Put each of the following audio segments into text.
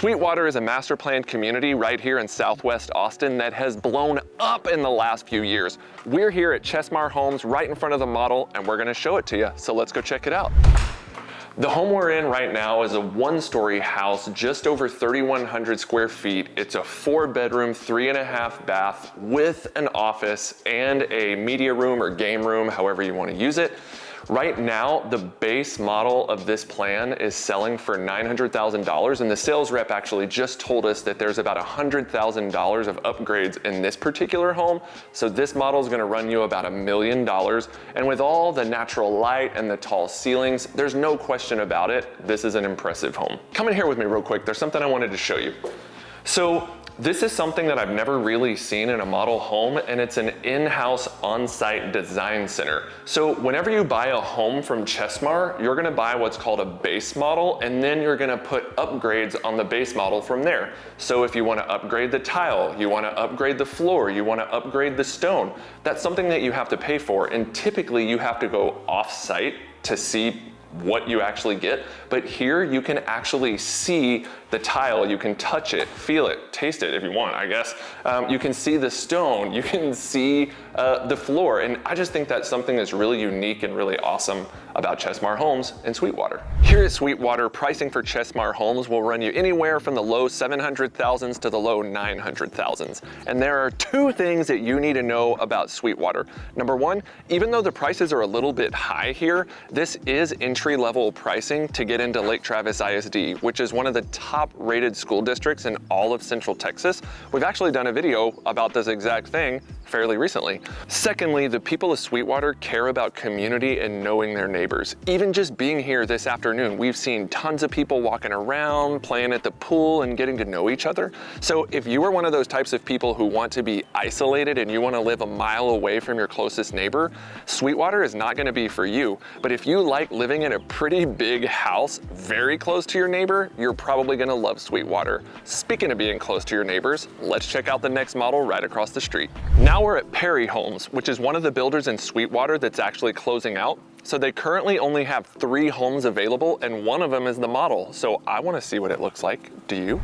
Sweetwater is a master planned community right here in Southwest Austin that has blown up in the last few years. We're here at Sweetwater Homes right in front of the model, and we're gonna show it to you. So let's go check it out. The home we're in right now is a one-story house, just over 3,100 square feet. It's a 4-bedroom, 3.5 bath with an office and a media room or game room, however you want to use it. Right now, the base model of this plan is selling for $900,000, and the sales rep actually just told us that there's about $100,000 of upgrades in this particular home. So this model is going to run you about $1 million. And with all the natural light and the tall ceilings, there's no question about it. This is an impressive home. Come in here with me real quick. There's something I wanted to show you. So this is something that I've never really seen in a model home, and it's an in-house on-site design center. So whenever you buy a home from Sweetwater, you're gonna buy what's called a base model, and then you're gonna put upgrades on the base model from there. So if you wanna upgrade the tile, you wanna upgrade the floor, you wanna upgrade the stone, that's something that you have to pay for, and typically you have to go off-site to see what you actually get. But here you can actually see the tile, you can touch it, feel it, taste it if you want, I guess. You can see the stone, you can see the floor, and I just think that's something that's really unique and really awesome about Sweetwater Homes in Sweetwater. Here at Sweetwater, pricing for Sweetwater Homes will run you anywhere from the low 700,000s to the low 900,000s. And there are two things that you need to know about Sweetwater. Number one, even though the prices are a little bit high here, this is entry-level pricing to get into Lake Travis ISD, which is one of the top-rated school districts in all of Central Texas. We've actually done a video about this exact thing fairly recently. Secondly, the people of Sweetwater care about community and knowing their neighbors. Even just being here this afternoon, we've seen tons of people walking around, playing at the pool, and getting to know each other. So if you are one of those types of people who want to be isolated and you want to live a mile away from your closest neighbor, Sweetwater is not going to be for you. But if you like living in a pretty big house very close to your neighbor, you're probably going to love Sweetwater. Speaking of being close to your neighbors, let's check out the next model right across the street. Now we're at Perry Homes, which is one of the builders in Sweetwater that's actually closing out. So they currently only have 3 homes available, and one of them is the model. So I want to see what it looks like. Do you?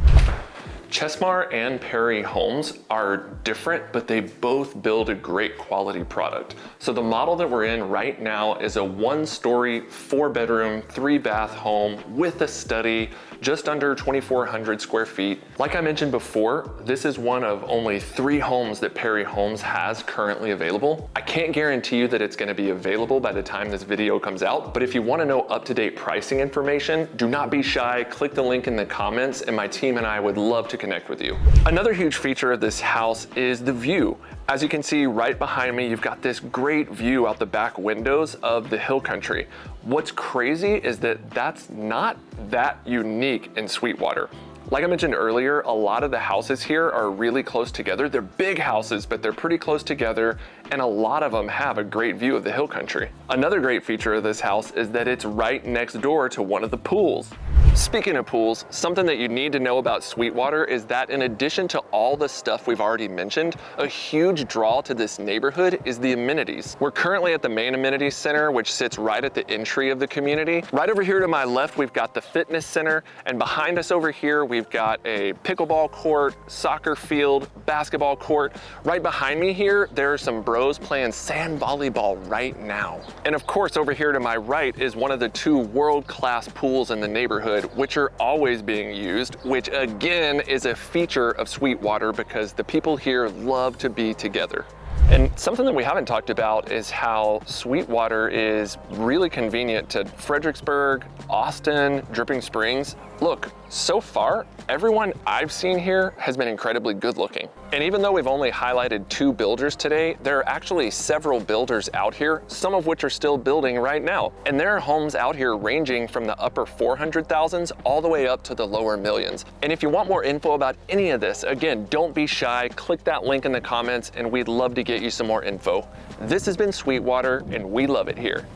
Sweetwater and Perry Homes are different, but they both build a great quality product. So the model that we're in right now is a 1-story, 4-bedroom, 3-bath home with a study, just under 2,400 square feet. Like I mentioned before, this is one of only 3 homes that Perry Homes has currently available. I can't guarantee you that it's going to be available by the time this video comes out, but if you want to know up-to-date pricing information, do not be shy. Click the link in the comments, and my team and I would love to connect with you. Another huge feature of this house is the view. As you can see right behind me, you've got this great view out the back windows of the hill country. What's crazy is that that's not that unique in Sweetwater. Like I mentioned earlier, a lot of the houses here are really close together. They're big houses, but they're pretty close together, and a lot of them have a great view of the hill country. Another great feature of this house is that it's right next door to one of the pools. Speaking of pools, something that you need to know about Sweetwater is that in addition to all the stuff we've already mentioned, a huge draw to this neighborhood is the amenities. We're currently at the main amenities center, which sits right at the entry of the community. Right over here to my left, we've got the fitness center, and behind us over here, we've got a pickleball court, soccer field, basketball court. Right behind me here, there are some bros playing sand volleyball right now. And of course, over here to my right is one of the 2 world-class pools in the neighborhood, which are always being used, which again is a feature of Sweetwater because the people here love to be together. And something that we haven't talked about is how Sweetwater is really convenient to Fredericksburg, Austin, Dripping Springs. Look, so far, everyone I've seen here has been incredibly good looking. And even though we've only highlighted 2 builders today, there are actually several builders out here, some of which are still building right now. And there are homes out here ranging from the upper 400,000s all the way up to the lower millions. And if you want more info about any of this, again, don't be shy, click that link in the comments and we'd love to get you some more info. This has been Sweetwater and we love it here.